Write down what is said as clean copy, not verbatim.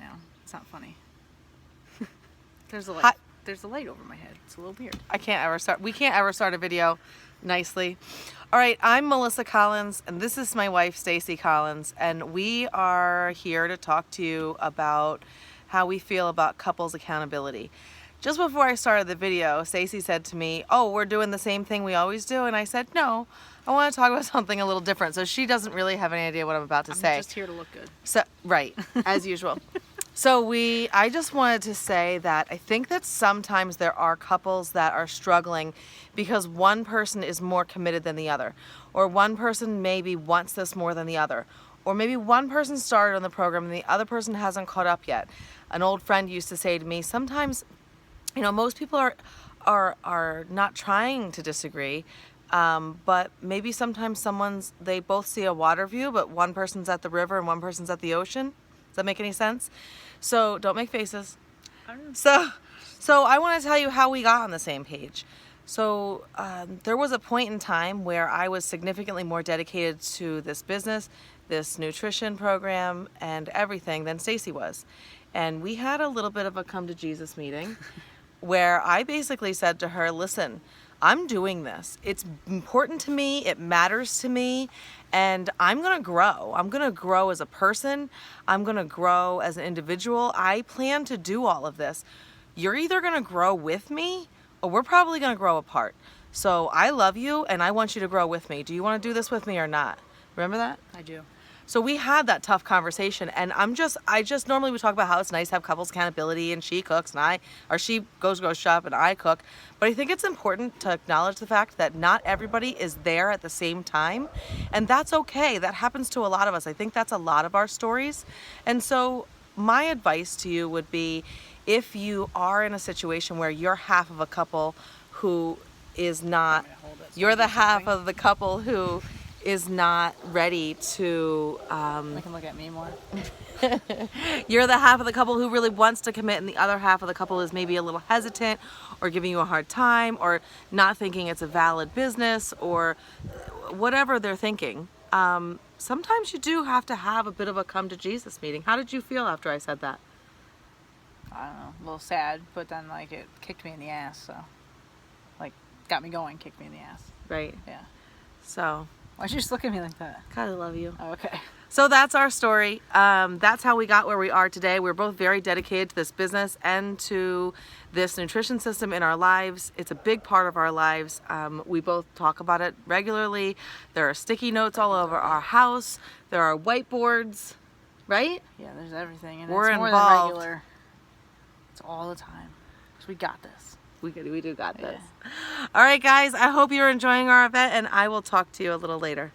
now. It's not funny. There's a light. There's a light over my head. It's a little weird. We can't ever start a video nicely. All right, I'm Melissa Collins, and this is my wife, Stacy Collins, and we are here to talk to you about how we feel about couples accountability. Just before I started the video, Stacy said to me, "Oh, we're doing the same thing we always do," and I said, "No, I want to talk about something a little different." So she doesn't really have any idea what I'm about to say. I'm just here to look good. So, right, as usual. So I just wanted to say that I think that sometimes there are couples that are struggling because one person is more committed than the other, or one person maybe wants this more than the other, or maybe one person started on the program and the other person hasn't caught up yet. An old friend used to say to me, sometimes, most people are not trying to disagree, but maybe sometimes they both see a water view, but one person's at the river and one person's at the ocean. Does that make any sense? So don't make faces. So I want to tell you how we got on the same page. So there was a point in time where I was significantly more dedicated to this business, this nutrition program, and everything than Stacy was. And we had a little bit of a come to Jesus meeting where I basically said to her, listen, I'm doing this. It's important to me. It matters to me. And I'm going to grow. I'm going to grow as a person. I'm going to grow as an individual. I plan to do all of this. You're either going to grow with me or we're probably going to grow apart. So I love you and I want you to grow with me. Do you want to do this with me or not? Remember that? I do. So we had that tough conversation, and I just normally we talk about how it's nice to have couples accountability, and she cooks and she goes shop and I cook. But I think it's important to acknowledge the fact that not everybody is there at the same time, and that's okay. That happens to a lot of us. I think that's a lot of our stories. And so my advice to you would be, if you are in a situation where you're half of a couple who is not, you're the half of the couple who is not ready to They can look at me more. You're the half of the couple who really wants to commit, and the other half of the couple is maybe a little hesitant or giving you a hard time or not thinking it's a valid business or whatever they're thinking. Sometimes you do have to have a bit of a come to Jesus meeting. How did you feel after I said that? I don't know, a little sad, but then it kicked me in the ass, so got me going, kicked me in the ass. Right. Yeah. So Why'd you just look at me like that? I love you. Oh, okay. So that's our story. That's how we got where we are today. We're both very dedicated to this business and to this nutrition system in our lives. It's a big part of our lives. We both talk about it regularly. There are sticky notes all over our house. There are whiteboards, right? Yeah, there's everything. And We're it's more involved. than regular. It's all the time. Because we got this. We do got this. Yeah. All right, guys. I hope you're enjoying our event, and I will talk to you a little later.